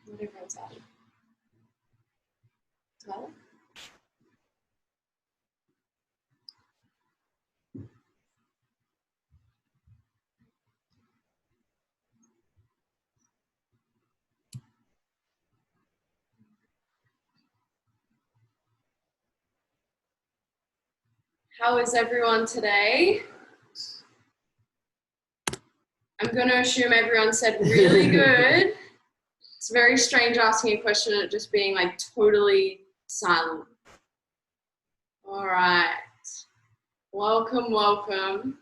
Not everyone's added. Well, how is everyone today? I'm going to assume everyone said really good. It's very strange asking a question and it just being like totally silent. All right. Welcome, welcome.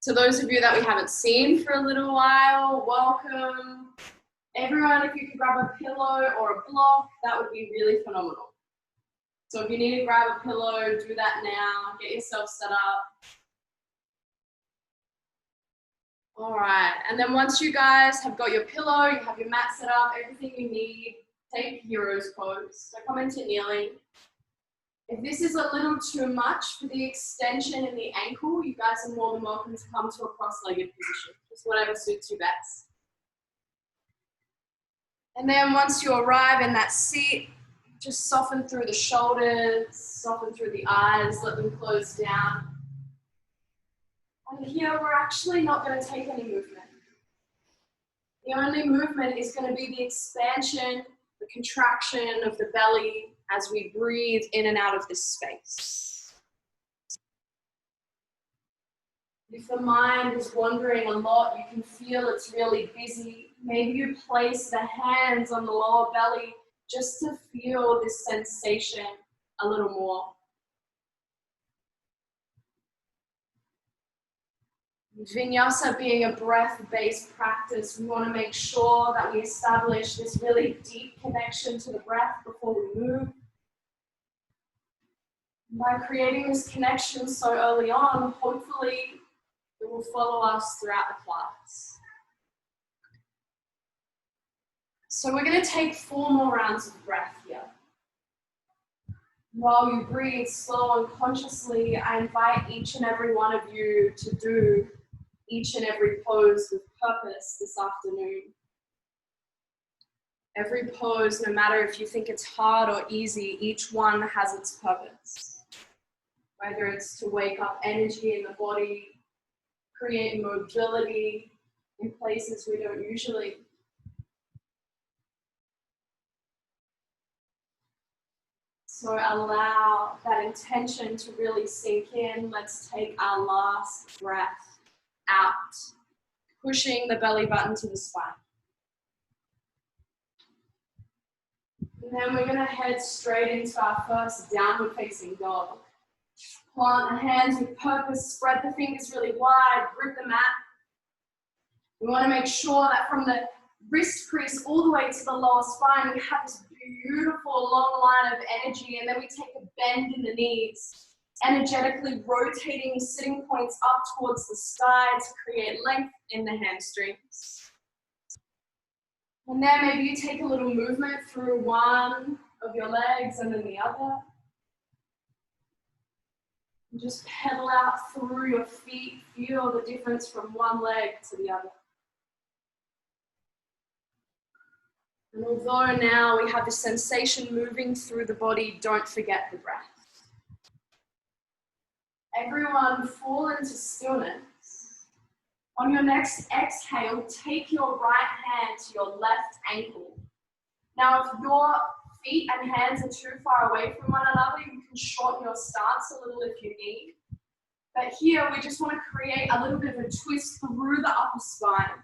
To those of you that we haven't seen for a little while, welcome. Everyone, if you could grab a pillow or a block, that would be really phenomenal. So if you need to grab a pillow, do that now. Get yourself set up. All right, and then once you guys have got your pillow, you have your mat set up, everything you need, take hero's pose. So come into kneeling. If this is a little too much for the extension in the ankle, you guys are more than welcome to come to a cross-legged position, just whatever suits you best. And then once you arrive in that seat, just soften through the shoulders, soften through the eyes, let them close down. And here we're actually not going to take any movement. The only movement is going to be the expansion, the contraction of the belly as we breathe in and out of this space. If the mind is wandering a lot, you can feel it's really busy. Maybe you place the hands on the lower belly just to feel this sensation a little more. Vinyasa being a breath-based practice, we want to make sure that we establish this really deep connection to the breath before we move. By creating this connection so early on, hopefully it will follow us throughout the class. So we're going to take 4 more rounds of breath here. While you breathe slow and consciously, I invite each and every one of you to do each and every pose with purpose this afternoon. Every pose, no matter if you think it's hard or easy, each one has its purpose. Whether it's to wake up energy in the body, create mobility in places we don't usually. So allow that intention to really sink in. Let's take our last breath out, pushing the belly button to the spine. And then we're going to head straight into our first downward facing dog. Plant the hands with purpose, spread the fingers really wide, grip the mat. We want to make sure that from the wrist crease all the way to the lower spine, we have this beautiful long line of energy, and then we take a bend in the knees, energetically rotating the sitting points up towards the sky to create length in the hamstrings. And then maybe you take a little movement through one of your legs and then the other. And just pedal out through your feet, feel the difference from one leg to the other. And although now we have the sensation moving through the body, don't forget the breath. Everyone fall into stillness. On your next exhale, take your right hand to your left ankle. Now, if your feet and hands are too far away from one another, you can shorten your stance a little if you need. But here, we just want to create a little bit of a twist through the upper spine.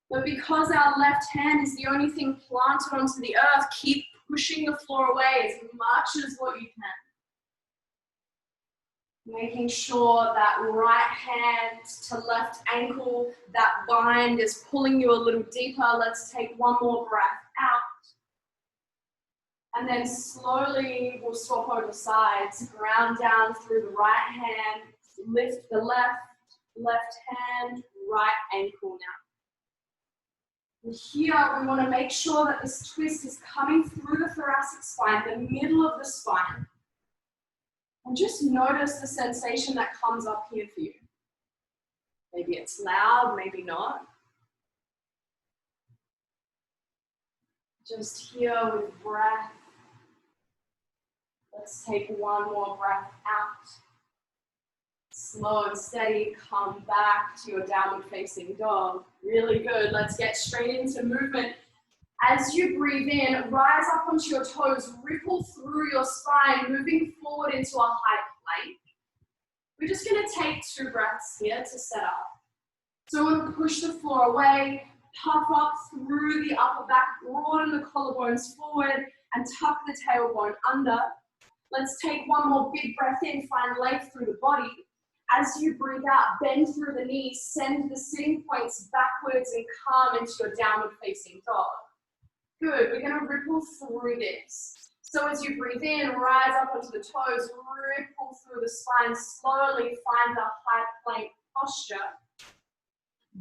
But because our left hand is the only thing planted onto the earth, keep pushing the floor away as much as what you can. Making sure that right hand to left ankle, that bind is pulling you a little deeper. Let's take one more breath out. And then slowly we'll swap over sides, ground down through the right hand, lift the left hand, right ankle now. And here we want to make sure that this twist is coming through the thoracic spine, the middle of the spine. And just notice the sensation that comes up here for you. Maybe it's loud, maybe not. Just here with breath. Let's take one more breath out. Slow and steady, come back to your downward facing dog. Really good. Let's get straight into movement. As you breathe in, rise up onto your toes, ripple through your spine, moving forward into a high plank. We're just going to take 2 breaths here to set up. So we're going to push the floor away, puff up through the upper back, broaden the collarbones forward, and tuck the tailbone under. Let's take one more big breath in, find length through the body. As you breathe out, bend through the knees, send the sitting points backwards and come into your downward facing dog. Good, we're going to ripple through this. So as you breathe in, rise up onto the toes, ripple through the spine, slowly find the high plank posture.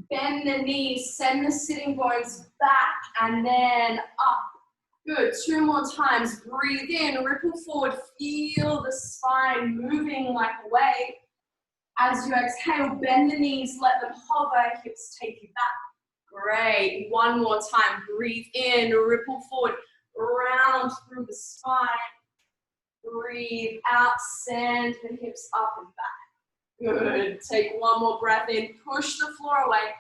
Bend the knees, send the sitting bones back and then up. Good, 2 more times. Breathe in, ripple forward, feel the spine moving like a wave. As you exhale, bend the knees, let them hover, hips take you back. Great, 1 more time. Breathe in, ripple forward, round through the spine. Breathe out, send the hips up and back. Good, take 1 more breath in, push the floor away.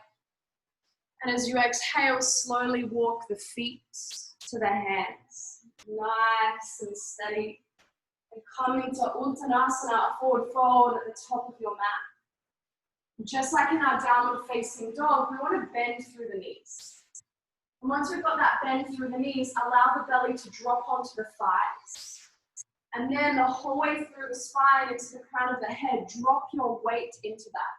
And as you exhale, slowly walk the feet to the hands. Nice and steady. And come into Uttanasana, a forward fold at the top of your mat. Just like in our downward facing dog, we want to bend through the knees. And once we've got that bend through the knees, allow the belly to drop onto the thighs. And then the whole way through the spine into the crown of the head, drop your weight into that.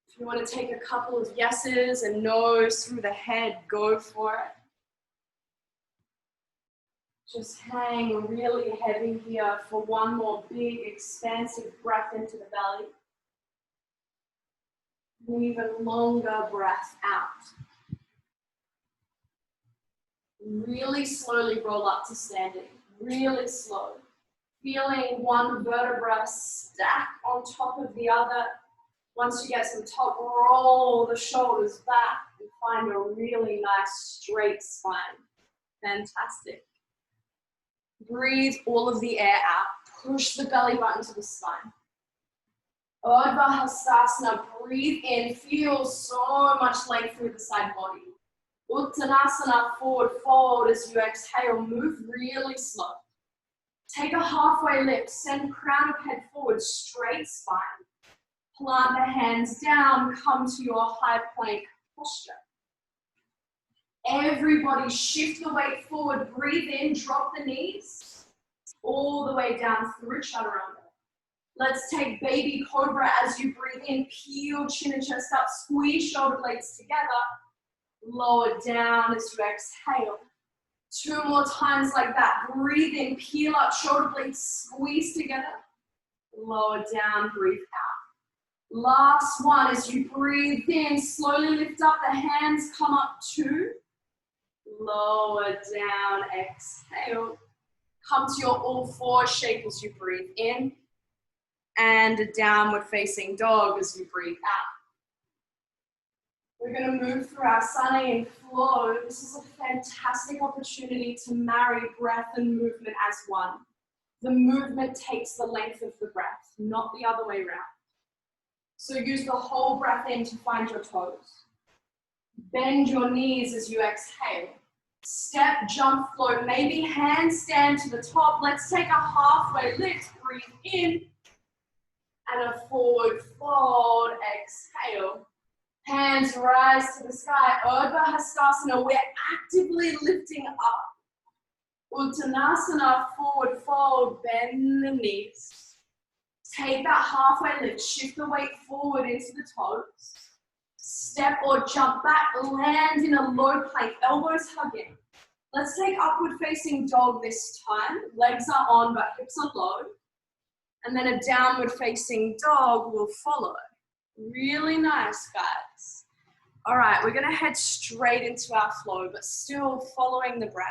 If you want to take a couple of yeses and nos through the head, go for it. Just hang really heavy here for 1 more big, expansive breath into the belly. And even longer breath out. Really slowly roll up to standing, really slow. Feeling one vertebra stack on top of the other. Once you get to the top, roll the shoulders back and find a really nice straight spine. Fantastic. Breathe all of the air out. Push the belly button to the spine. Urdhva Hastasana, breathe in. Feel so much length through the side body. Uttanasana, forward fold. As you exhale, move really slow. Take a halfway lift. Send crown of head forward, straight spine. Plant the hands down. Come to your high plank posture. Everybody shift the weight forward, breathe in, drop the knees, all the way down through chaturanga. Let's take baby cobra as you breathe in, peel chin and chest up, squeeze shoulder blades together, lower down as you exhale. 2 more times like that, breathe in, peel up, shoulder blades squeeze together, lower down, breathe out. Last one, as you breathe in, slowly lift up, the hands come up 2. Lower down, exhale. Come to your all four shape as you breathe in. And a downward facing dog as you breathe out. We're going to move through our Asana and flow. This is a fantastic opportunity to marry breath and movement as one. The movement takes the length of the breath, not the other way around. So use the whole breath in to find your toes. Bend your knees as you exhale. Step, jump, float, maybe handstand to the top. Let's take a halfway lift. Breathe in. And a forward fold, exhale. Hands rise to the sky. Urdhva Hastasana, we're actively lifting up. Uttanasana, forward fold, bend the knees. Take that halfway lift, shift the weight forward into the toes. Step or jump back, land in a low plank, elbows hugging. Let's take upward facing dog this time. Legs are on, but hips are low. And then a downward facing dog will follow. Really nice, guys. All right, we're gonna head straight into our flow, but still following the breath.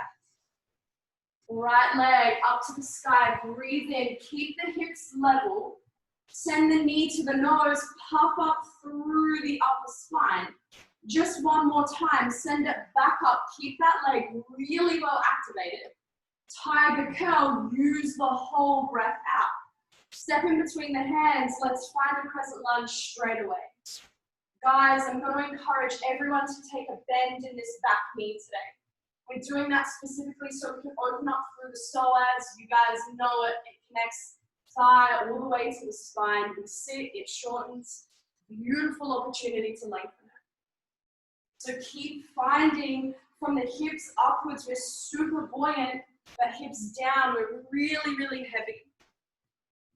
Right leg up to the sky, breathe in, keep the hips level. Send the knee to the nose, puff up through the upper spine. Just one more time, send it back up. Keep that leg really well activated. Tiger curl, use the whole breath out. Step in between the hands, let's find a crescent lunge straight away. Guys, I'm going to encourage everyone to take a bend in this back knee today. We're doing that specifically so we can open up through the psoas. You guys know it. It connects thigh all the way to the spine. We sit, it shortens. Beautiful opportunity to lengthen it. So keep finding from the hips upwards, we're super buoyant, but hips down, we're really, really heavy.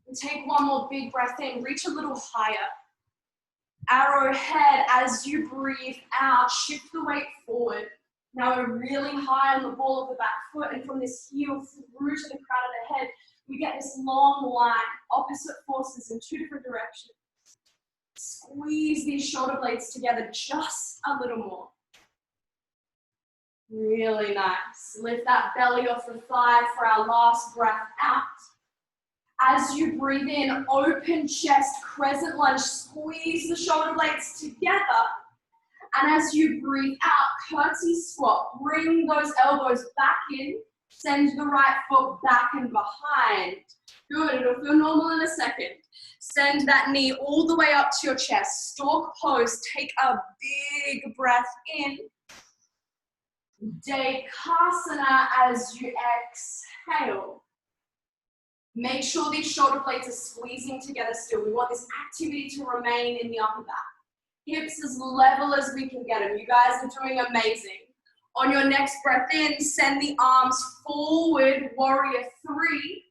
And take one more big breath in, reach a little higher. Arrowhead, as you breathe out, shift the weight forward. Now we're really high on the ball of the back foot, and from this heel through to the crown of the head, we get this long line, opposite forces in two different directions. Squeeze these shoulder blades together just a little more. Really nice. Lift that belly off the thigh for our last breath out. As you breathe in, open chest, crescent lunge, squeeze the shoulder blades together. And as you breathe out, curtsy squat, bring those elbows back in, send the right foot back and behind. Good, it'll feel normal in a second. Send that knee all the way up to your chest. Stork pose, take a big breath in. Dekasana as you exhale. Make sure these shoulder blades are squeezing together still. We want this activity to remain in the upper back. Hips as level as we can get them. You guys are doing amazing. On your next breath in, send the arms forward, warrior three.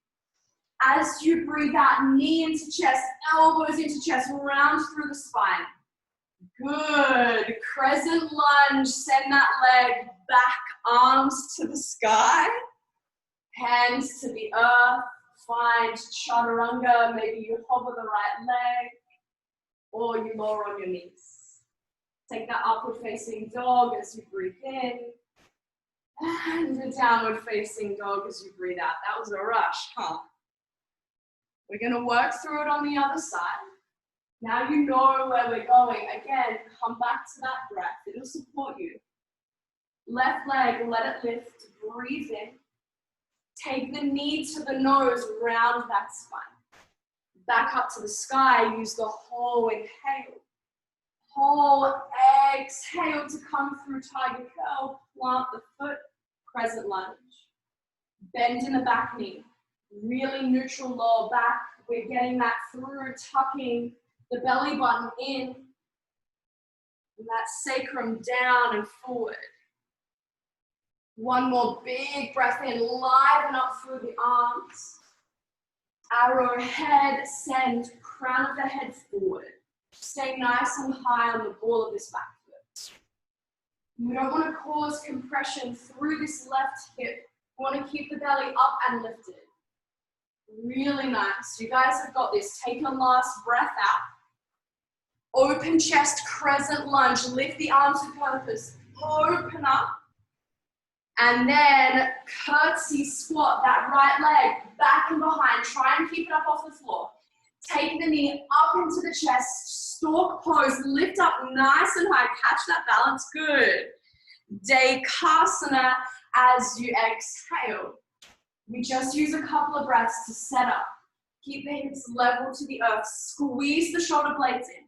As you breathe out, knee into chest, elbows into chest, round through the spine. Good. Crescent lunge, send that leg back, arms to the sky, hands to the earth. Find chaturanga, maybe you hover the right leg, or you lower on your knees. Take that upward facing dog as you breathe in, and a downward facing dog as you breathe out. That was a rush, huh? We're gonna work through it on the other side. Now you know where we're going. Again, come back to that breath. It'll support you. Left leg, let it lift, breathe in. Take the knee to the nose, round that spine. Back up to the sky, use the whole inhale. Whole exhale to come through tiger curl, plant the foot, crescent lunge. Bend in the back knee, really neutral lower back. We're getting that through, tucking the belly button in, and that sacrum down and forward. One more big breath in, liven up through the arms. Arrowhead, send crown of the head forward. Stay nice and high on the ball of this back foot. We don't want to cause compression through this left hip. We want to keep the belly up and lifted. Really nice. You guys have got this. Take your last breath out. Open chest, crescent lunge. Lift the arms with purpose. Open up. And then curtsy squat, that right leg back and behind. Try and keep it up off the floor. Take the knee up into the chest. Stork pose. Lift up nice and high. Catch that balance. Good. Dekasana as you exhale. We just use a couple of breaths to set up. Keep the hips level to the earth. Squeeze the shoulder blades in.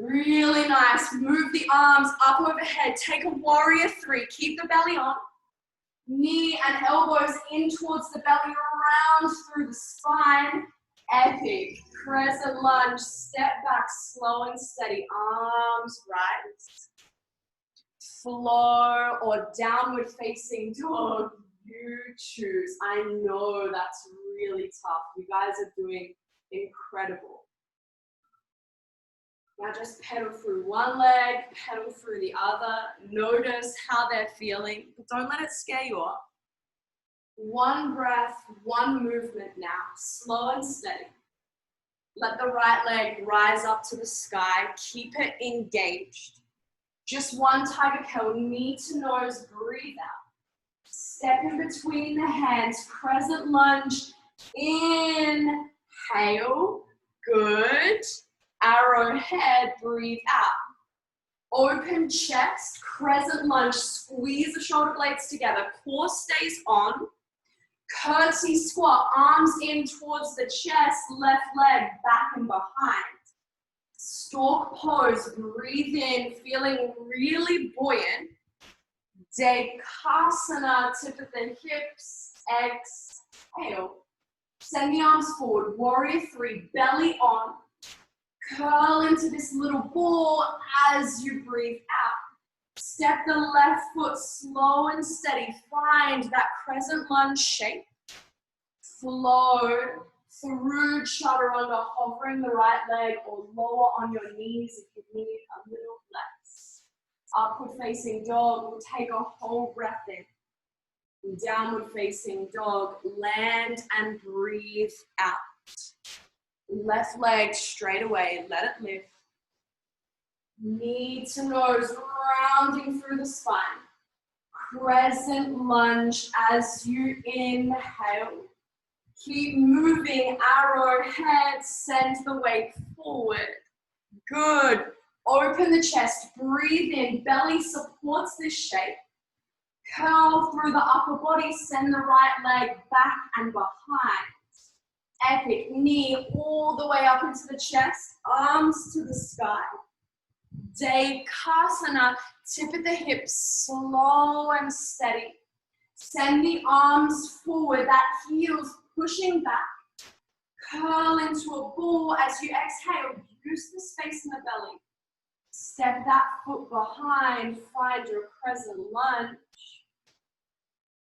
Really nice. Move the arms up overhead. Take a warrior three. Keep the belly on. Knee and elbows in towards the belly, around through the spine. Epic. Crescent lunge. Step back, slow and steady. Arms rise. Flow or downward facing dog. You choose. I know that's really tough. You guys are doing incredible. Now just pedal through one leg, pedal through the other. Notice how they're feeling, but don't let it scare you off. One breath, one movement now, slow and steady. Let the right leg rise up to the sky. Keep it engaged. Just one tiger curl, knee to nose, breathe out. Step in between the hands, crescent lunge, inhale, good. Arrowhead, breathe out. Open chest, crescent lunge, squeeze the shoulder blades together, core stays on. Curtsy squat, arms in towards the chest, left leg back and behind. Stork pose, breathe in, feeling really buoyant. Dekasana, tip of the hips, exhale. Send the arms forward, warrior three, belly on. Curl into this little ball as you breathe out. Step the left foot slow and steady. Find that crescent lunge shape. Flow through chaturanga, hovering the right leg or lower on your knees if you need a little flex. Upward facing dog, we'll take a whole breath in. Downward facing dog, land and breathe out. Left leg straight away, let it lift. Knee to nose, rounding through the spine. Crescent lunge as you inhale. Keep moving, arrow head, send the weight forward. Good. Open the chest, breathe in, belly supports this shape. Curl through the upper body, send the right leg back and behind. Epic, knee all the way up into the chest, arms to the sky. Dekasana, tip of the hips, slow and steady. Send the arms forward, that heels pushing back. Curl into a ball as you exhale, use the space in the belly. Step that foot behind, find your crescent lunge.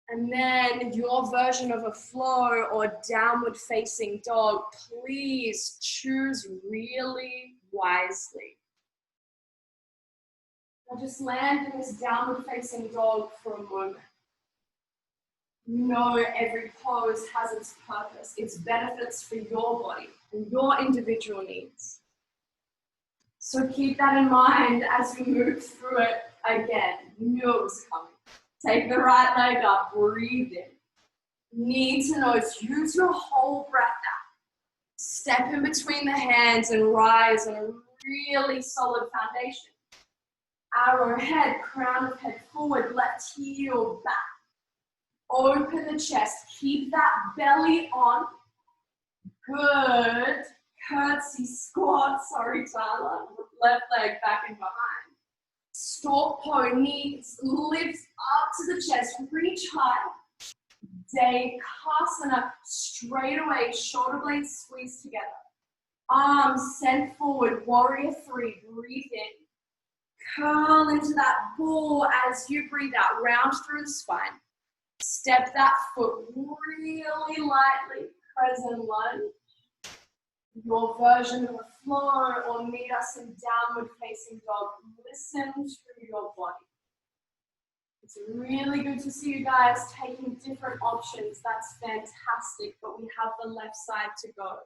And then your version of a flow or downward facing dog, please choose really wisely. Now just land in this downward facing dog for a moment. You know every pose has its purpose, its benefits for your body and your individual needs. So keep that in mind as we move through it again. You knew it was coming. Take the right leg up, breathe in. Knee to nose, use your whole breath out. Step in between the hands and rise on a really solid foundation. Arrow head, crown of head forward, left heel back. Open the chest, keep that belly on. Good. Curtsy squat, sorry Tyler. Left leg back and behind. Stork pose, knees lift up to the chest, reach high. Dekasana, straight away, shoulder blades squeeze together. Arms sent forward, warrior three, breathe in. Curl into that ball as you breathe out, round through the spine. Step that foot really lightly, crescent lunge. Your version of a flow or meet us in downward facing dog. Listen to your body. It's really good to see you guys taking different options. That's fantastic, but we have the left side to go.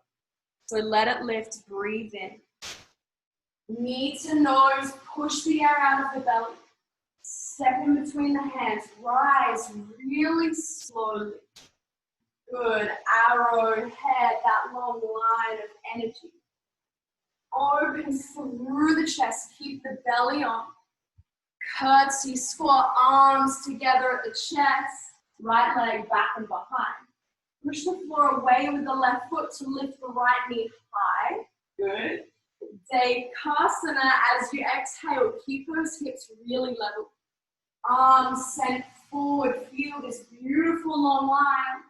So let it lift, breathe in. Knee to nose, push the air out of the belly. Step in between the hands, rise really slowly. Good, arrow head, that long line of energy. Open through the chest, keep the belly on. Curtsy squat, arms together at the chest, right leg back and behind. Push the floor away with the left foot to lift the right knee high. Good. Dekasana, as you exhale, keep those hips really level. Arms sent forward, feel this beautiful long line.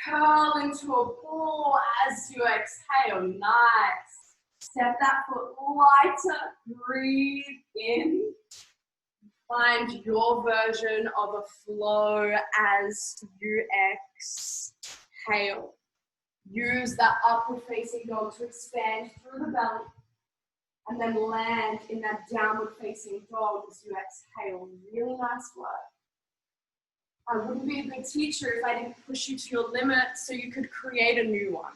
Curl into a ball as you exhale, nice. Step that foot lighter, breathe in. Find your version of a flow as you exhale. Use that upward facing dog to expand through the belly. And then land in that downward facing dog as you exhale. Really nice work. I wouldn't be a good teacher if I didn't push you to your limit so you could create a new one.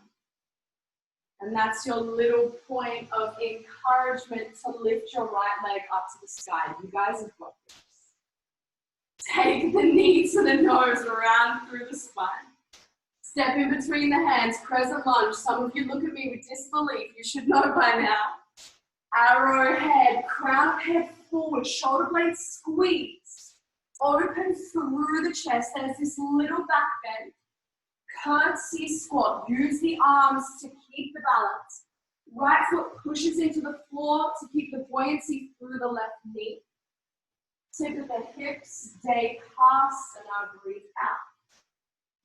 And that's your little point of encouragement to lift your right leg up to the sky. You guys have got this. Take the knee to the nose, around through the spine. Step in between the hands, crescent lunge. Some of you look at me with disbelief. You should know by now. Arrow head, crown of head forward, shoulder blades squeeze. Open through the chest. There's this little back bend. Curtsy squat. Use the arms to keep the balance. Right foot pushes into the floor to keep the buoyancy through the left knee. Tip of the hips, day cast, and now breathe out.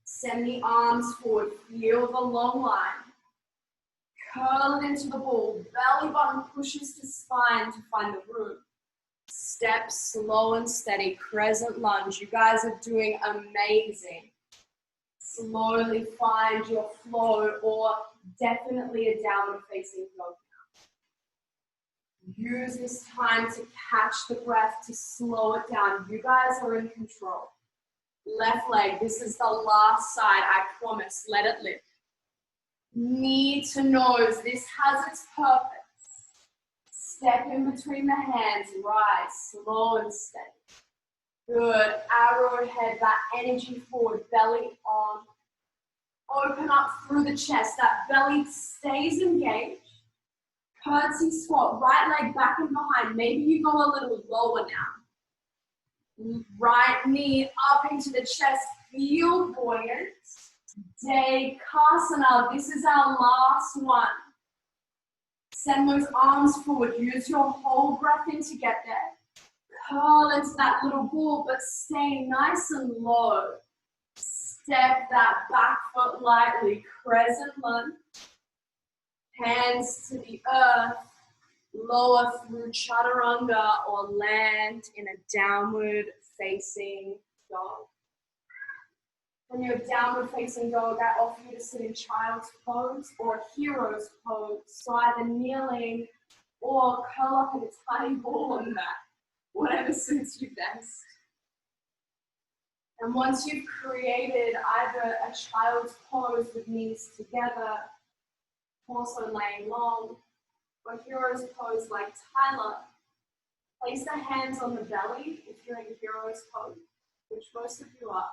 Send the arms forward. Feel the long line. Curl it into the ball. Belly button pushes to spine to find the room. Step slow and steady. Crescent lunge. You guys are doing amazing. Slowly find your flow, or definitely a downward facing dog. Use this time to catch the breath, to slow it down. You guys are in control. Left leg, this is the last side, I promise. Let it lift. Knee to nose, this has its purpose. Step in between the hands, rise, slow and steady. Good, arrowhead, that energy forward, belly on. Open up through the chest, that belly stays engaged. Curtsy squat, right leg back and behind. Maybe you go a little lower now. Right knee up into the chest, feel buoyant. Dekasana, this is our last one. Send those arms forward, use your whole breath in to get there. Curl into that little ball, but stay nice and low. Step that back foot lightly, crescent lunge. Hands to the earth, lower through chaturanga or land in a downward facing dog. When you're downward facing dog, I offer you to sit in child's pose or hero's pose. So either kneeling or curl up in a tiny ball on the mat, whatever suits you best. And once you've created either a child's pose with knees together, also laying long, or hero's pose like Tyler, place the hands on the belly if you're in hero's pose, which most of you are.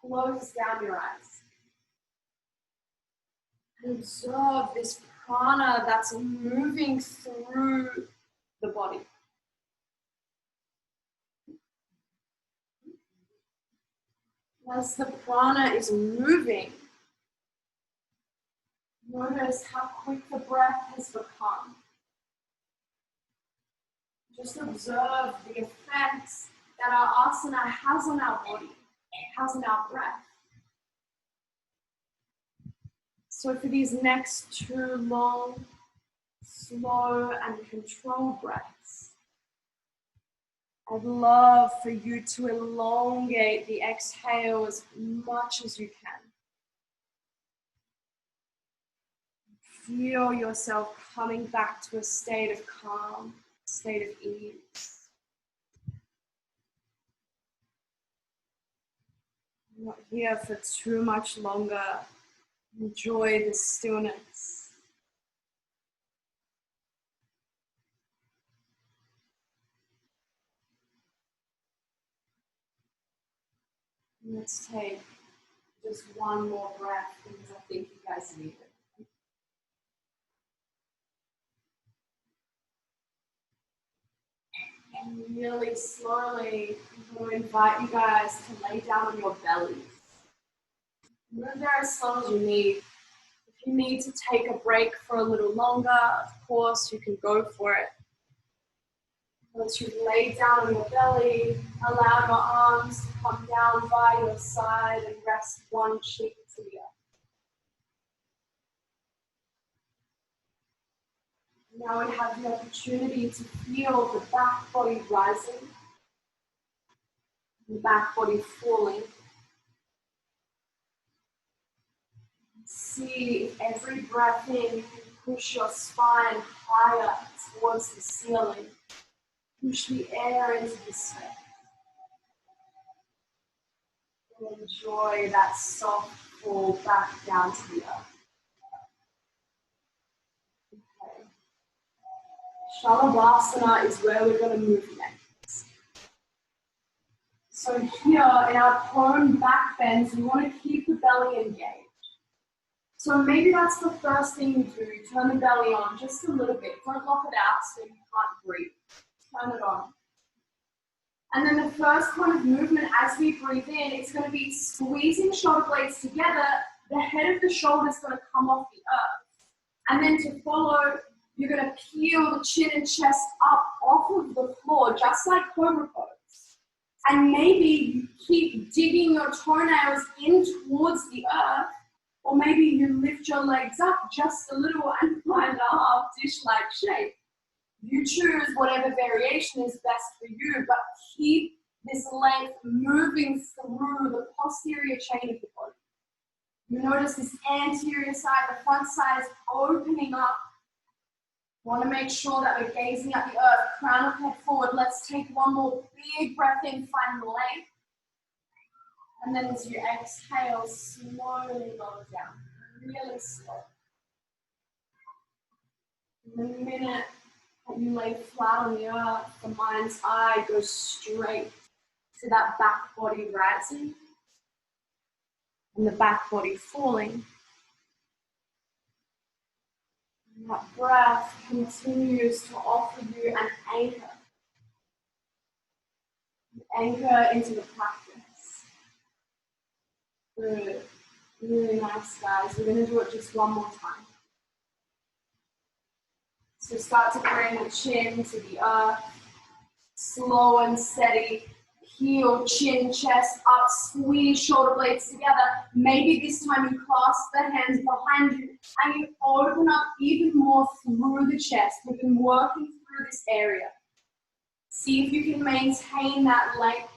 Close down your eyes. And observe this prana that's moving through the body. As the prana is moving, notice how quick the breath has become. Just observe the effects that our asana has on our body, has on our breath. So for these next two long, slow, and controlled breaths, I'd love for you to elongate the exhale as much as you can. Feel yourself coming back to a state of calm, state of ease. I'm not here for too much longer. Enjoy the stillness. Let's take just one more breath because I think you guys need it. And really slowly, I'm going to invite you guys to lay down on your bellies. Move there as slow as you need. If you need to take a break for a little longer, of course, you can go for it. Once you've laid down on your belly, allow your arms to come down by your side and rest one cheek to the other. Now we have the opportunity to feel the back body rising, the back body falling. See if every breath in you can push your spine higher towards the ceiling. Push the air into the space. And enjoy that soft fall back down to the earth. Okay. Shalabhasana is where we're going to move next. So here in our prone back bends, we want to keep the belly engaged. So maybe that's the first thing you do. Turn the belly on just a little bit. Don't lock it out so you can't breathe. Turn it on. And then the first kind of movement as we breathe in, it's going to be squeezing shoulder blades together. The head of the shoulder is going to come off the earth. And then to follow, you're going to peel the chin and chest up off of the floor, just like Cobra Pose. And maybe you keep digging your toenails in towards the earth, or maybe you lift your legs up just a little and find a half dish-like shape. You choose whatever variation is best for you, but keep this length moving through the posterior chain of the body. You notice this anterior side, the front side is opening up. Want to make sure that we're gazing at the earth, crown of head forward. Let's take one more big breath in, find the length. And then as you exhale, slowly lower down, really slow. The minute that you lay flat on the earth, the mind's eye goes straight to that back body rising and the back body falling. And that breath continues to offer you an anchor. An anchor into the practice. Good. Really nice, guys. We're going to do it just one more time. So start to bring the chin to the earth. Slow and steady. Heel, chin, chest up, squeeze shoulder blades together. Maybe this time you clasp the hands behind you and you open up even more through the chest. We've been working through this area. See if you can maintain that length.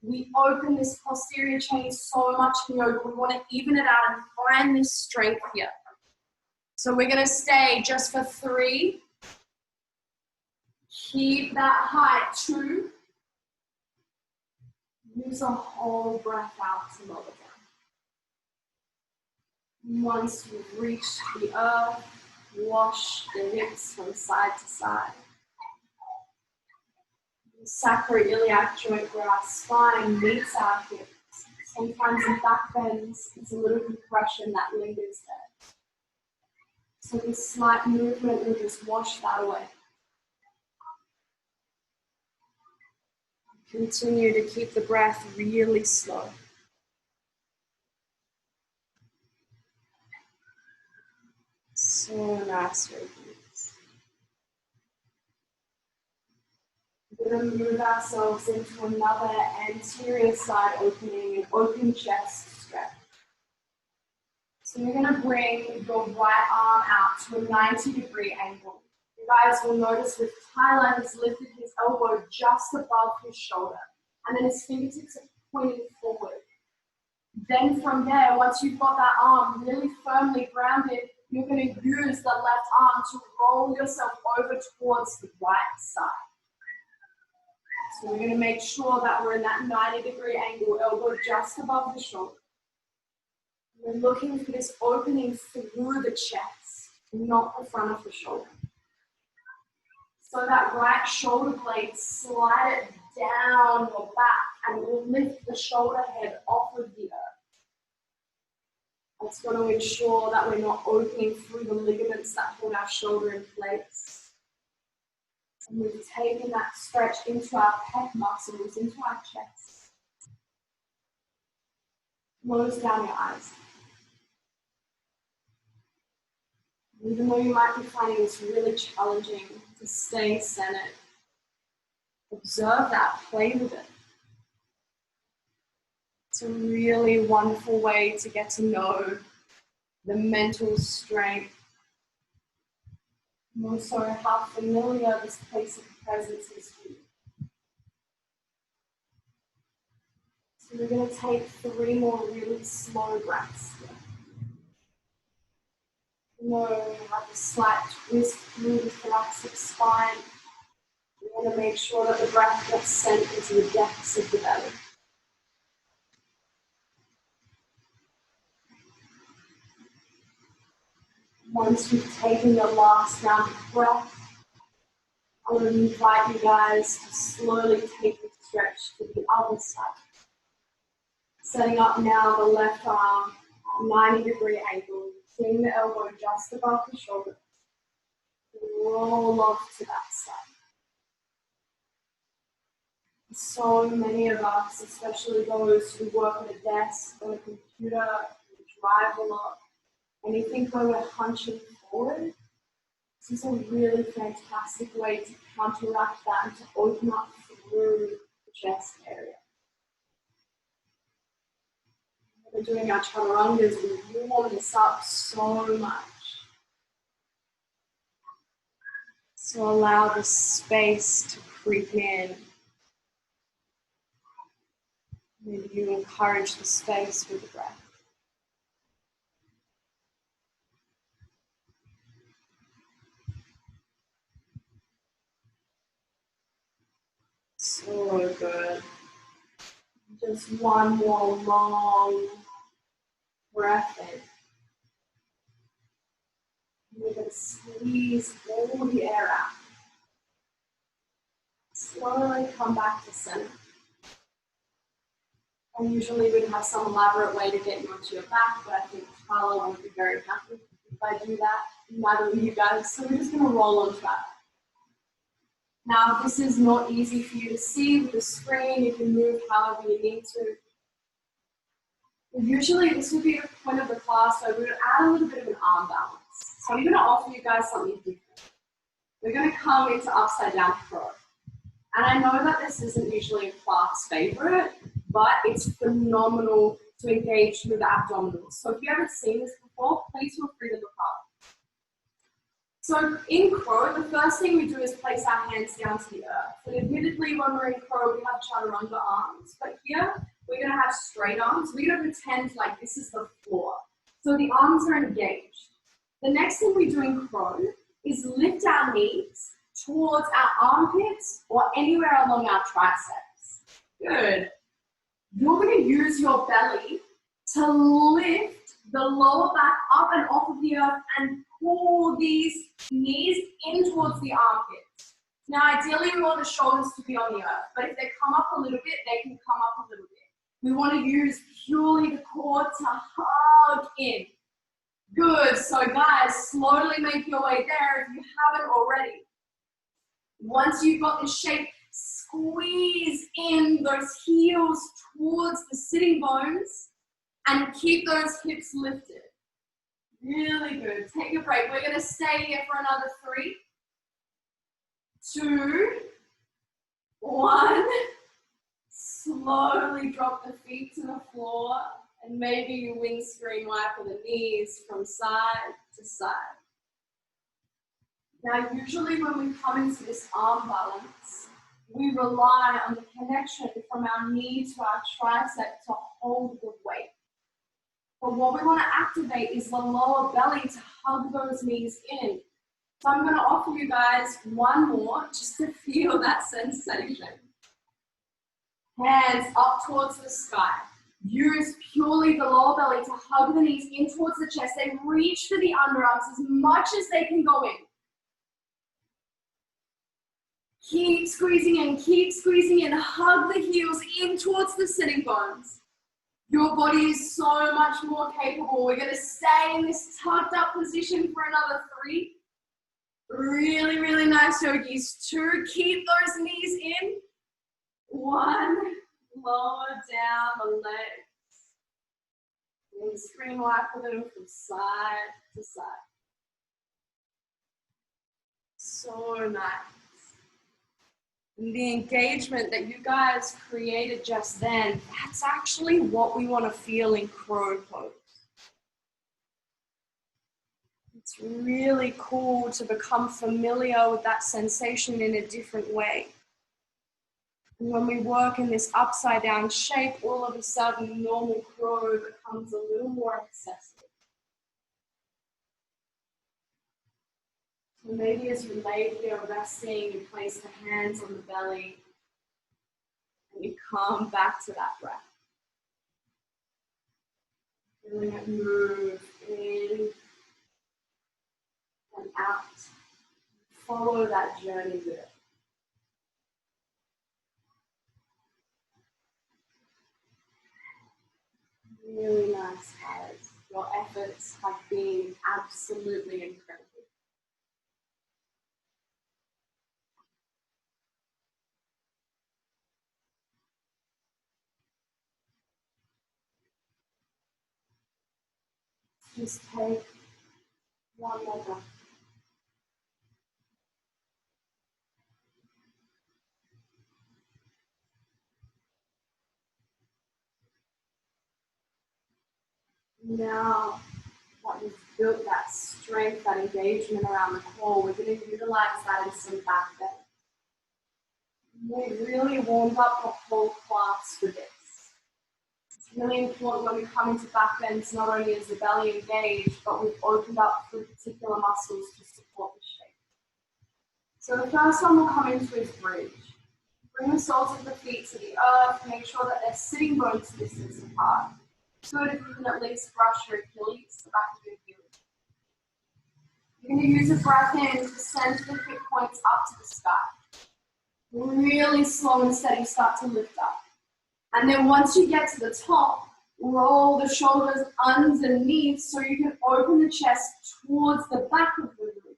We open this posterior chain so much in yoga. We want to even it out and find this strength here. So we're going to stay just for 3. Keep that height. 2. Use a whole breath out to lower down. Once you've reached the earth, wash the hips from side to side. The sacroiliac joint where our spine meets our hips. Sometimes in back bends, there's a little compression that lingers there. So this slight movement will just wash that away. Continue to keep the breath really slow. So nice, yogis. We're going to move ourselves into another anterior side opening, an open chest stretch. So you're going to bring your right arm out to a 90-degree angle. You guys will notice with Tyler has lifted his elbow just above his shoulder, and then his fingertips are pointing forward. Then from there, once you've got that arm really firmly grounded, you're going to use the left arm to roll yourself over towards the right side. So we're going to make sure that we're in that 90-degree angle, elbow just above the shoulder. We're looking for this opening through the chest, not the front of the shoulder. So that right shoulder blade, slide it down your back and we'll lift the shoulder head off of the earth. That's going to ensure that we're not opening through the ligaments that hold our shoulder in place. And we've taken that stretch into our pec muscles, into our chest. Close down your eyes. Even though you might be finding this really challenging to stay centered, observe that, play with it. It's a really wonderful way to get to know the mental strength, and also how familiar this place of presence is for you. So we're going to take 3 more really slow breaths here. Have a slight twist through the thoracic spine. We want to make sure that the breath gets sent into the depths of the belly. Once you've taken your last round of breath, I want to invite you guys to slowly take the stretch to the other side. Setting up now the left arm, 90-degree angle. Bring the elbow just above the shoulder. Roll off to that side. So many of us, especially those who work at a desk, on a computer, who drive a lot, and you think when we're hunching forward, this is a really fantastic way to counteract that and to open up through the chest area. When we're doing our chaturangas, we warm this up so much. So allow the space to creep in. Maybe you encourage the space with the breath. So good. Just one more long breath in. You're going to squeeze all the air out. Slowly come back to center. And usually we'd have some elaborate way to get you onto your back, but I think Carla would be very happy if I do that. Neither will you guys. So we're just going to roll onto that. Now, this is not easy for you to see with the screen. You can move however you need to. Usually this would be the point of the class, so we would add a little bit of an arm balance. So I'm going to offer you guys something different. We're going to come into upside down crow. And I know that this isn't usually a class favorite, but it's phenomenal to engage through the abdominals. So if you haven't seen this before, please feel free to look up. So in crow, the first thing we do is place our hands down to the earth. And admittedly, when we're in crow, we have chaturanga arms, but here we're going to have straight arms. We're going to pretend like this is the floor. So the arms are engaged. The next thing we do in crow is lift our knees towards our armpits or anywhere along our triceps. Good. You're going to use your belly to lift the lower back up and off of the earth and pull these knees in towards the armpits. Now, ideally, we want the shoulders to be on the earth, but if they come up a little bit, they can come up a little bit. We want to use purely the core to hug in. Good. So, guys, slowly make your way there if you haven't already. Once you've got the shape, squeeze in those heels towards the sitting bones and keep those hips lifted. Really good. Take a break. We're going to stay here for another 3, 2, 1. Slowly drop the feet to the floor and maybe you windscreen wipe the knees from side to side. Now, usually when we come into this arm balance, we rely on the connection from our knee to our tricep to hold the weight. But what we want to activate is the lower belly to hug those knees in. So I'm going to offer you guys one more just to feel that sensation. Hands up towards the sky. Use purely the lower belly to hug the knees in towards the chest. They reach for the underarms as much as they can go in. Keep squeezing in, hug the heels in towards the sitting bones. Your body is so much more capable. We're going to stay in this tucked up position for another 3. Really, really nice, yogis. 2, keep those knees in. 1, lower down the legs. And screen wipe them from side to side. So nice. And the engagement that you guys created just then, that's actually what we want to feel in crow pose. It's really cool to become familiar with that sensation in a different way. And when we work in this upside down shape, all of a sudden normal crow becomes a little more accessible. So maybe as you lay here resting, you place the hands on the belly and you come back to that breath. Feeling it move in and out. Follow that journey with it. Really nice, guys. Your efforts have been absolutely incredible. Just take one more breath. Now that we've built that strength, that engagement around the core, we're going to utilize that in some back bend. We really warmed up the whole class with this. It's really important when we come into back bends, not only is the belly engaged, but we've opened up through particular muscles to support the shape. So the first one we'll come into is bridge. Bring the soles of the feet to the earth, make sure that they're sitting bones distance apart. Good if you can at least brush your Achilles, the back of your heel. You're going to use a breath in to send the hip points up to the sky. Really slow and steady, start to lift up. And then once you get to the top, roll the shoulders underneath so you can open the chest towards the back of the room.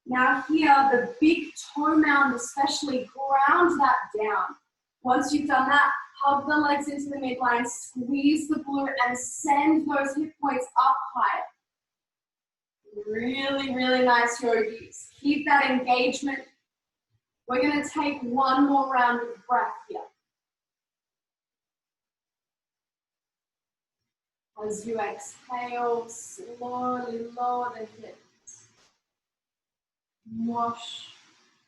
Now here, the big toe mound especially, ground that down. Once you've done that, hug the legs into the midline, squeeze the glute, and send those hip points up higher. Really, really nice, yogis. Keep that engagement. We're going to take one more round of breath here. As you exhale, slowly lower the hips. Wash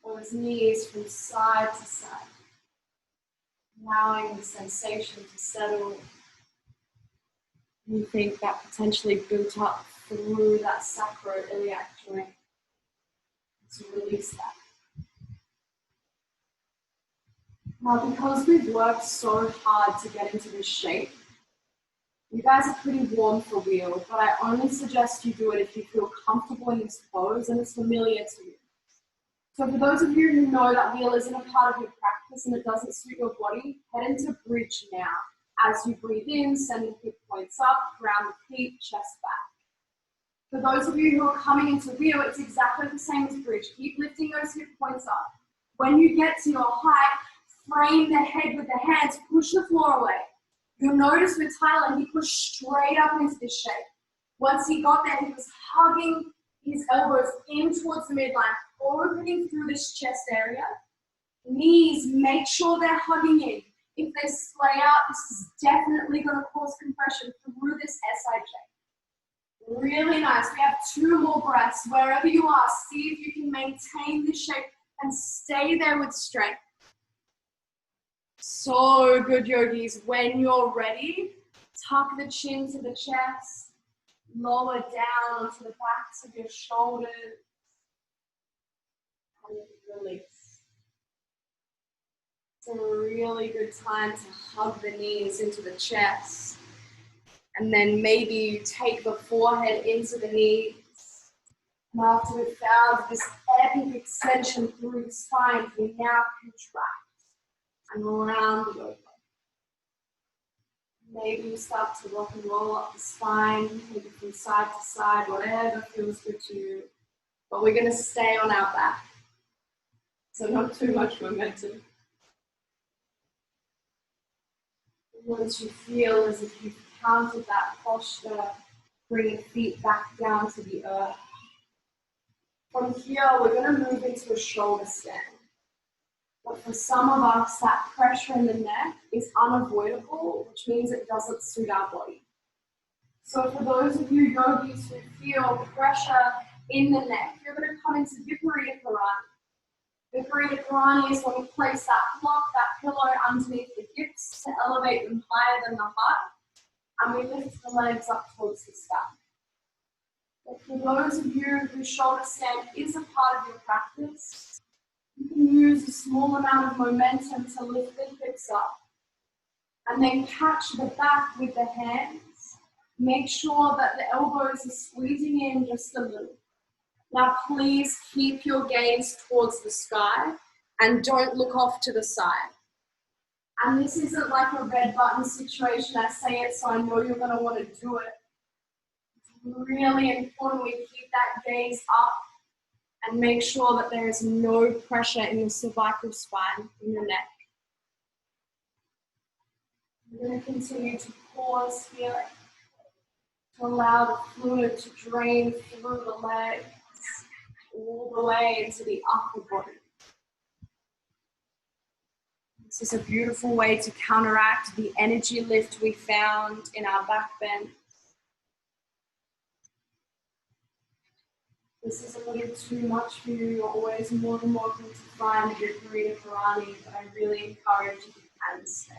those knees from side to side. Allowing the sensation to settle. You think that potentially built up through that sacroiliac joint. To release that. Now, because we've worked so hard to get into this shape, you guys are pretty warm for wheel, but I only suggest you do it if you feel comfortable in this pose and it's familiar to you. So for those of you who know that wheel isn't a part of your practice and it doesn't suit your body, head into bridge now. As you breathe in, send the hip points up, ground the feet, chest back. For those of you who are coming into wheel, it's exactly the same as bridge. Keep lifting those hip points up. When you get to your height, frame the head with the hands, push the floor away. You'll notice with Tyler, he pushed straight up into this shape. Once he got there, he was hugging his elbows in towards the midline, opening through this chest area. Knees, make sure they're hugging in. If they splay out, this is definitely going to cause compression through this SIJ. Really nice. We have 2 more breaths. Wherever you are, see if you can maintain this shape and stay there with strength. So good, yogis. When you're ready, tuck the chin to the chest, lower down onto the backs of your shoulders, and release. It's a really good time to hug the knees into the chest. And then maybe you take the forehead into the knees. And after we've found this epic extension through the spine, we now contract and round it over. Maybe you start to rock and roll up the spine, maybe from side to side, whatever feels good to you. But we're going to stay on our back. So not too much momentum. Once you feel as if you've counted that posture, bring your feet back down to the earth. From here, we're going to move into a shoulder stand. But for some of us, that pressure in the neck is unavoidable, which means it doesn't suit our body. So for those of you yogis who feel pressure in the neck, you're going to come into Viparita Karani. Viparita Karani is when we place that block, that pillow underneath the hips to elevate them higher than the heart, and we lift the legs up towards the sky. But for those of you whose shoulder stand is a part of your practice, you can use a small amount of momentum to lift the hips up, and then catch the back with the hands. Make sure that the elbows are squeezing in just a little. Now please keep your gaze towards the sky and don't look off to the side. And this isn't like a red button situation. I say it so I know you're going to want to do it. It's really important we keep that gaze up and make sure that there is no pressure in the cervical spine, in the neck. We're going to continue to pause here to allow the fluid to drain through the legs all the way into the upper body. This is a beautiful way to counteract the energy lift we found in our back bend. This is a little too much for you. You're always more than welcome to find Viparita Karani, but I really encourage you to stay.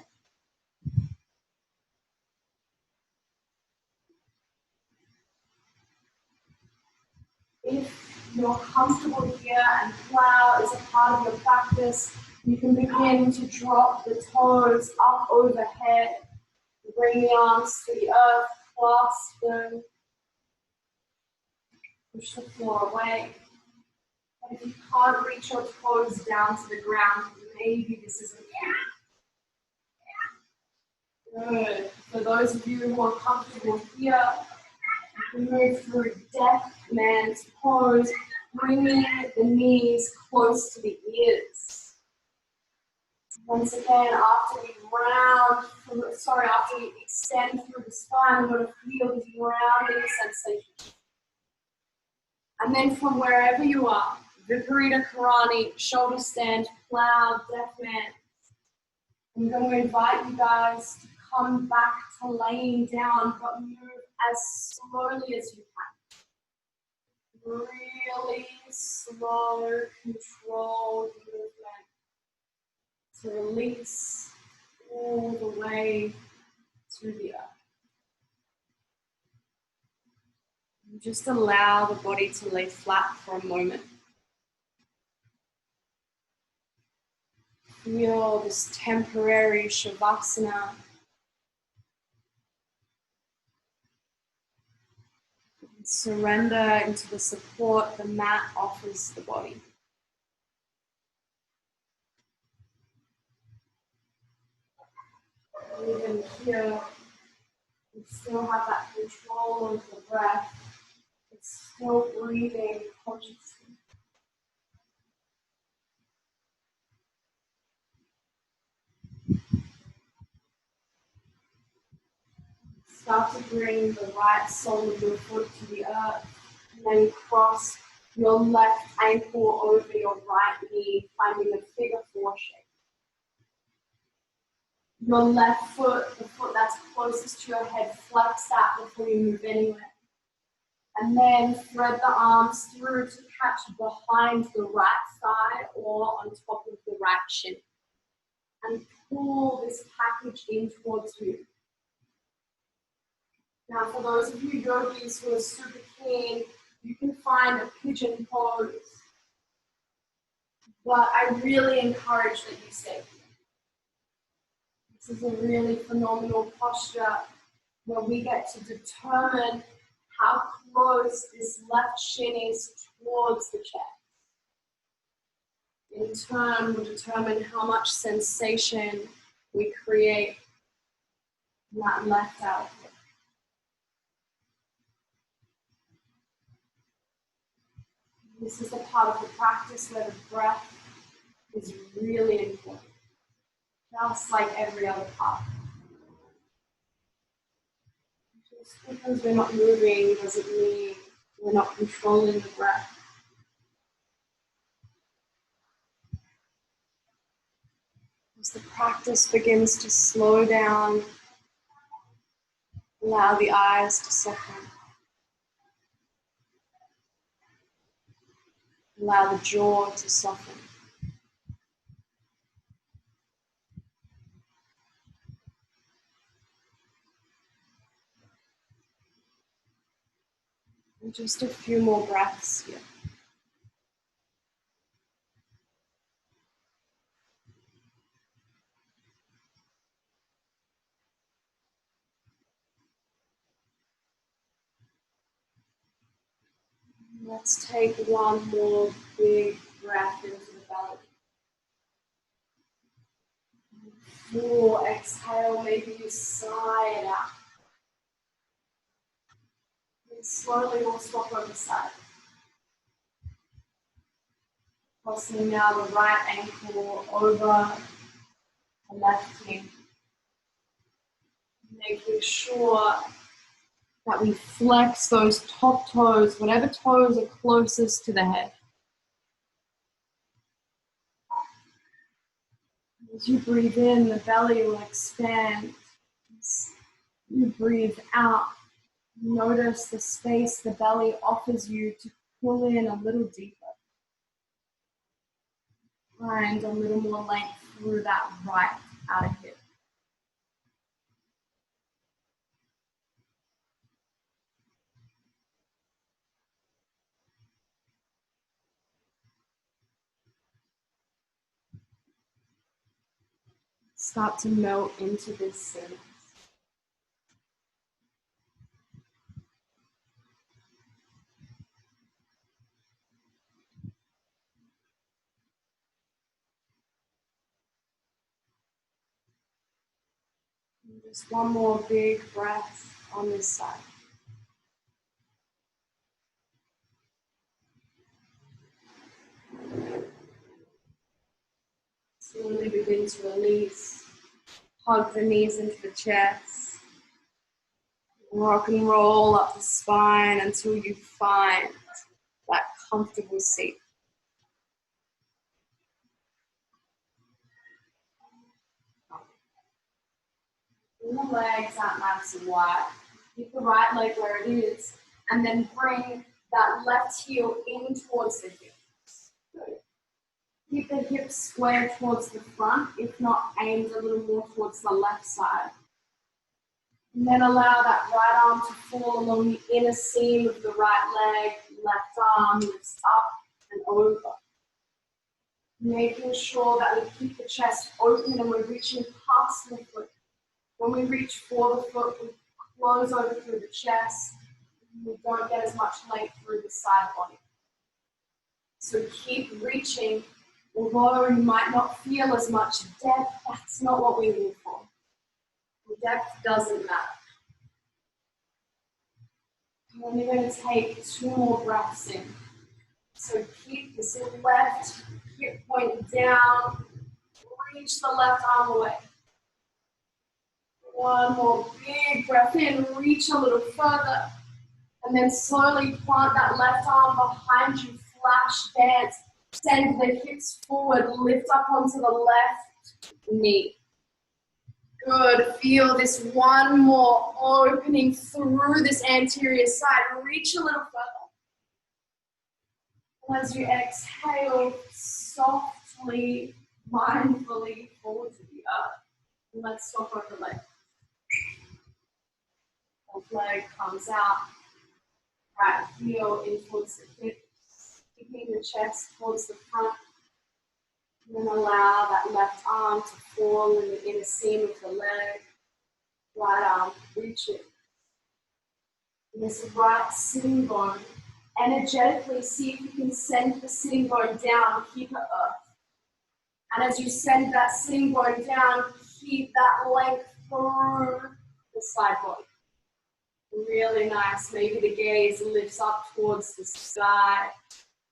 If you're comfortable here and plow is a part of your practice, you can begin to drop the toes up overhead. Bring the arms to the earth, clasp them, push the floor away. And if you can't reach your toes down to the ground, maybe this isn't good. For those of you who are comfortable here, you can move through deaf man's pose, bringing the knees close to the ears. Once again, after we extend through the spine, we're going to feel this grounding sensation. And then from wherever you are, Viparita Karani, shoulder stand, plow, deaf man. I'm going to invite you guys to come back to laying down, but move as slowly as you can. Really slow, controlled movement to release all the way to the earth. And just allow the body to lay flat for a moment. Feel this temporary Shavasana. And surrender into the support the mat offers the body. Even here, you still have that control of the breath. It's still breathing consciously. Start to bring the right sole of your foot to the earth, and then cross your left ankle over your right knee, finding a figure four shape. Your left foot, the foot that's closest to your head, flex that before you move anywhere. And then thread the arms through to catch behind the right thigh or on top of the right shin. And pull this package in towards you. Now, for those of you yogis who are super keen, you can find a pigeon pose. But I really encourage that you stay here. This is a really phenomenal posture where we get to determine how close this left shin is towards the chest. In turn, we'll determine how much sensation we create in that left outlet. This is the part of the practice where the breath is really important, just like every other part. Just because we're not moving doesn't mean we're not controlling the breath. As the practice begins to slow down, allow the eyes to soften. Allow the jaw to soften. And just a few more breaths here. Let's take one more big breath into the belly. Full exhale, maybe you sigh it out. And slowly we'll swap over side. Crossing now the right ankle over the left knee. Making sure that we flex those top toes, whatever toes are closest to the head. As you breathe in, the belly will expand. As you breathe out, notice the space the belly offers you to pull in a little deeper. Find a little more length through that right outer hip. Start to melt into this stillness. And just one more big breath on this side. Slowly begin to release. Hug the knees into the chest. Rock and roll up the spine until you find that comfortable seat. Bring the legs out nice and wide. Keep the right leg where it is, and then bring that left heel in towards the hips. Good. Keep the hips square towards the front, if not aimed a little more towards the left side. And then allow that right arm to fall along the inner seam of the right leg. Left arm lifts up and over. Making sure that we keep the chest open and we're reaching past the foot. When we reach for the foot, we close over through the chest. We don't get as much length through the side body. So keep reaching. Although you might not feel as much depth, that's not what we need for. The depth doesn't matter. And then you're going to take 2 more breaths in. So keep this left hip point down. Reach the left arm away. One more big breath in. Reach a little further. And then slowly plant that left arm behind you. Flash dance. Send the hips forward. Lift up onto the left knee. Good. Feel this one more opening through this anterior side. Reach a little further. And as you exhale, softly, mindfully forward to the earth. And let's swap over leg. Left leg comes out. Right heel in towards the hips. Keeping the chest towards the front. And then allow that left arm to fall in the inner seam of the leg. Right arm reaching. And this right sitting bone, energetically see if you can send the sitting bone down, keep it up. And as you send that sitting bone down, keep that length through the side body. Really nice. Maybe the gaze lifts up towards the sky.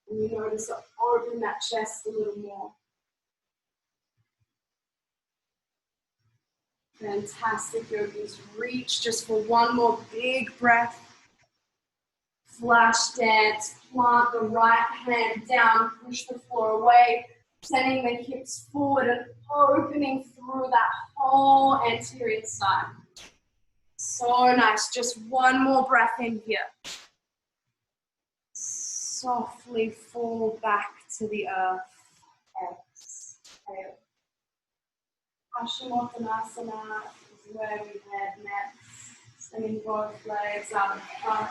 And you notice to open that chest a little more. Fantastic, yogis. Reach just for one more big breath. Flash dance. Plant the right hand down. Push the floor away. Sending the hips forward and opening through that whole anterior side. So nice. Just one more breath in here. Softly fall back to the earth. Exhale. Paschimottanasana is where we head next. Sending both legs out in front.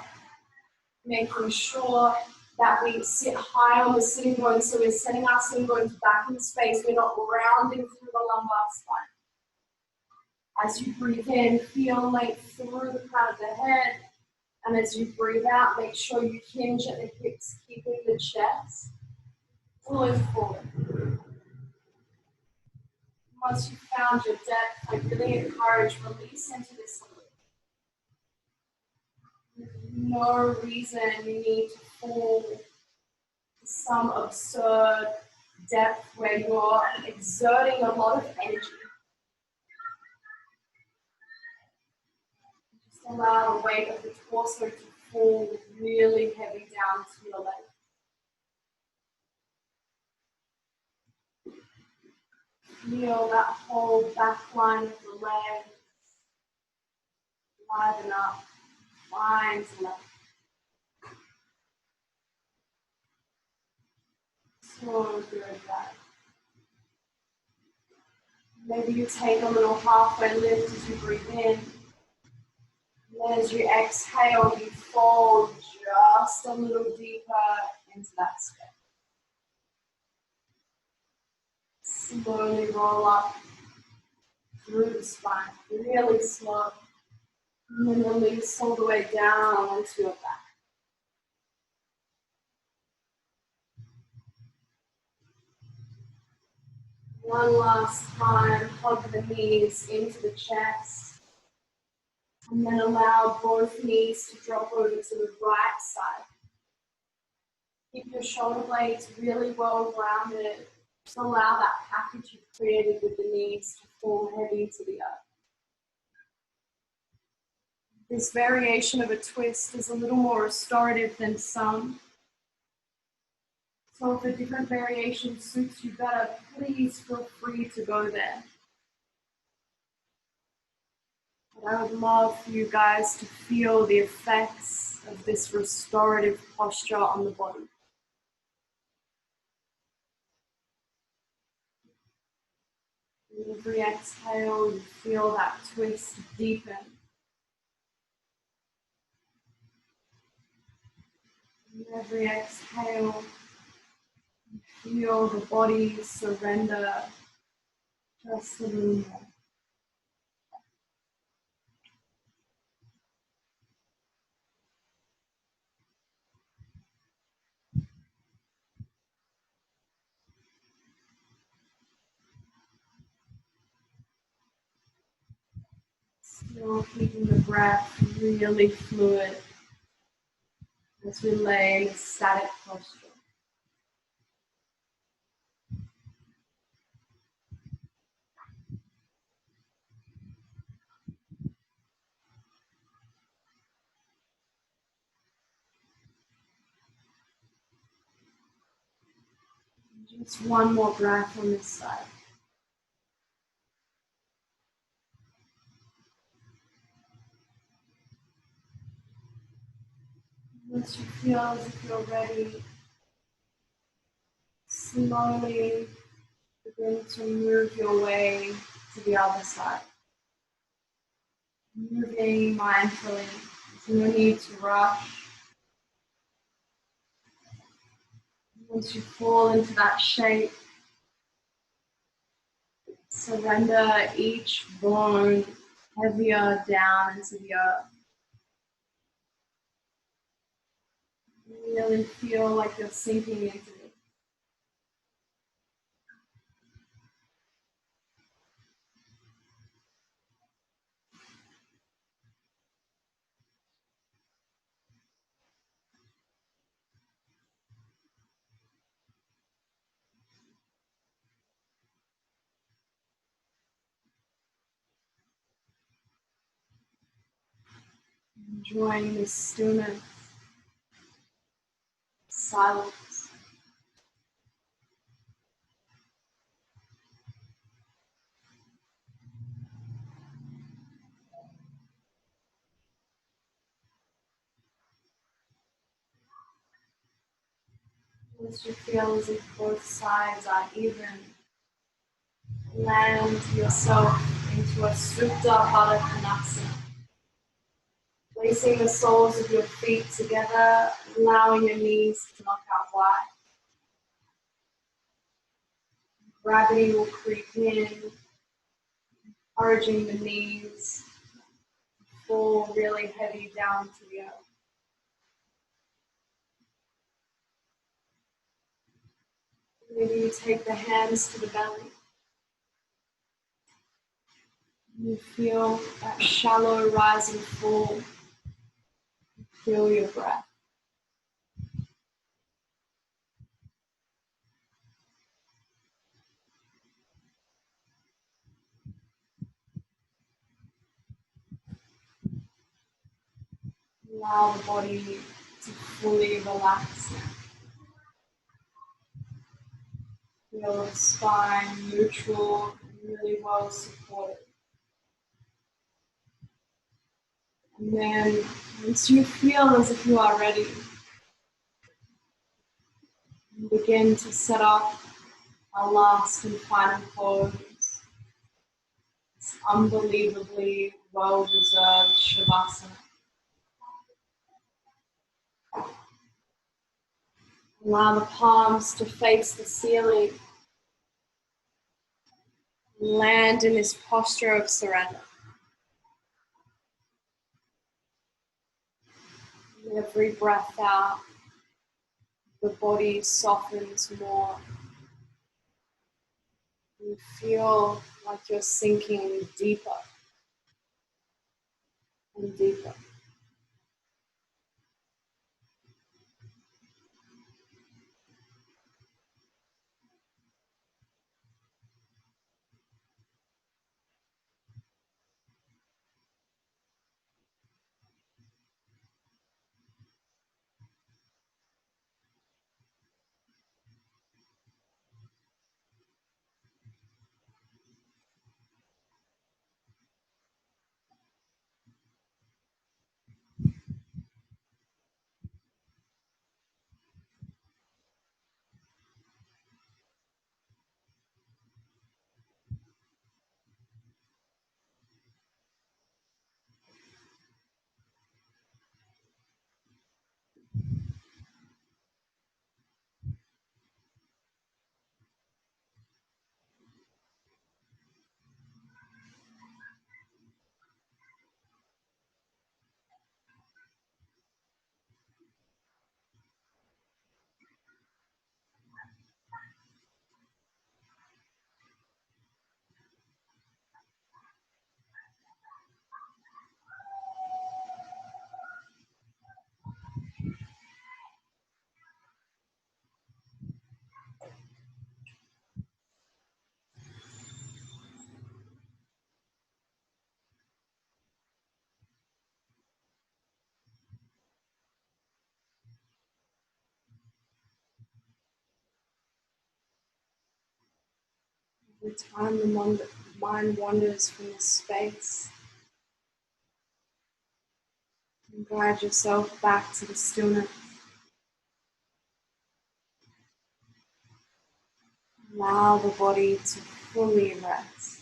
Making sure that we sit high on the sitting bones, so we're sending our sitting bones back in space. We're not rounding through the lumbar spine. As you breathe in, feel length through the crown of the head. And as you breathe out, make sure you hinge at the hips, keeping the chest fully forward. Once you've found your depth, I really encourage release into this. There's no reason you need to fall to some absurd depth where you're exerting a lot of energy. Just allow the weight of the torso to fall really heavy down to your legs. Feel that whole back line of the legs liven up, line to left. So good, guys. Maybe you take a little halfway lift as you breathe in. And as you exhale, you fall just a little deeper into that step. Slowly roll up through the spine, really slow. And then release all the way down onto your back. One last time, hug the knees into the chest. And then allow both knees to drop over to the right side. Keep your shoulder blades really well grounded. Just allow that package you've created with the knees to fall heavy to the earth. This variation of a twist is a little more restorative than some. So if a different variation suits you better, please feel free to go there. But I would love for you guys to feel the effects of this restorative posture on the body. Every exhale, you feel that twist deepen. Every exhale, you feel the body surrender just a little more. Still keeping the breath really fluid as we lay in static posture. Just one more breath on this side. Once you feel as if you're ready, slowly begin to move your way to the other side. Moving mindfully. There's no need to rush. Once you fall into that shape, surrender each bone heavier down into the earth. Really feel like you're sinking into it. Enjoying this stillness, silence. Once you feel as if both sides are even, land yourself into a Supta Baddha Konasana. Placing the soles of your feet together, allowing your knees to knock out wide. Gravity will creep in, encouraging the knees to fall really heavy down to the earth. Maybe you take the hands to the belly. You feel that shallow rise and fall. Feel your breath. Allow the body to fully relax now. Feel the spine neutral and really well supported. And then once you feel as if you are ready, begin to set up our last and final pose. It's unbelievably well-deserved Shavasana. Allow the palms to face the ceiling. Land in this posture of surrender. And every breath out, the body softens more. You feel like you're sinking deeper and deeper. Every time the mind wanders from this space, you guide yourself back to the stillness. Allow the body to fully rest.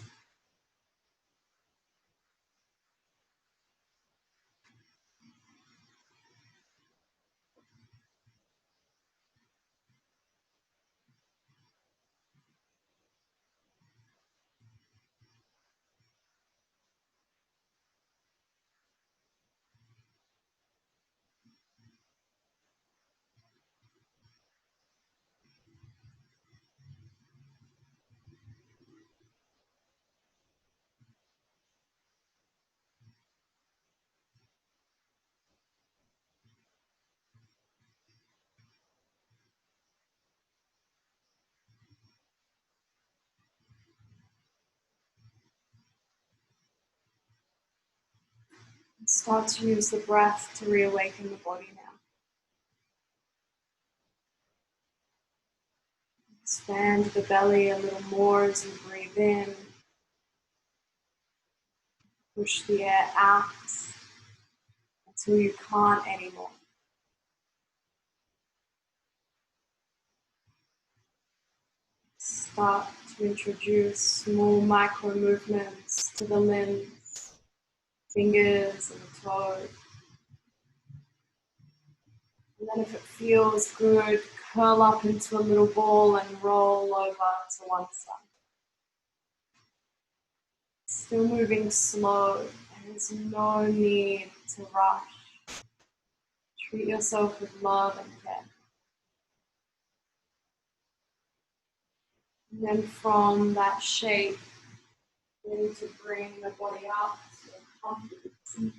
And start to use the breath to reawaken the body now. Expand the belly a little more as you breathe in. Push the air out until you can't anymore. Start to introduce small micro movements to the limbs, fingers and the toes. And then if it feels good, curl up into a little ball and roll over to one side. Still moving slow, there's no need to rush. Treat yourself with love and care. And then from that shape, you need to bring the body up to a comfortable seat.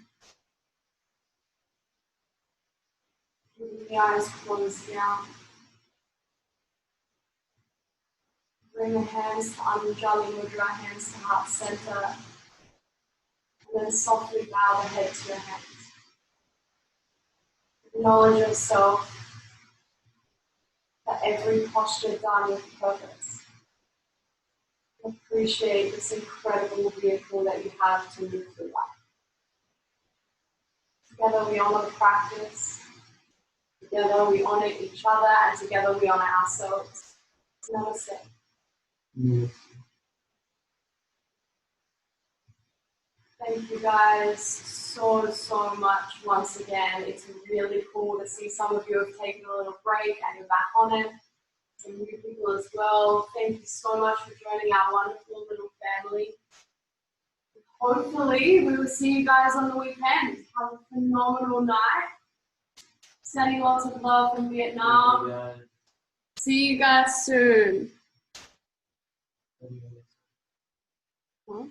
Keeping the eyes closed now. Bring the hands to Anjali Mudra, hands to heart center. And then softly bow the head to your hands. Acknowledge yourself that every posture done with purpose. Appreciate this incredible vehicle that you have to move through life. Together we honor the practice. Together we honor each other, and together we honor ourselves. Namaste. Yes. Thank you guys so much once again. It's really cool to see some of you have taken a little break and you're back on it. Some new people as well. Thank you so much for joining our wonderful little family. Hopefully we will see you guys on the weekend. Have a phenomenal night. Sending lots of love from Vietnam. See you guys soon. Huh?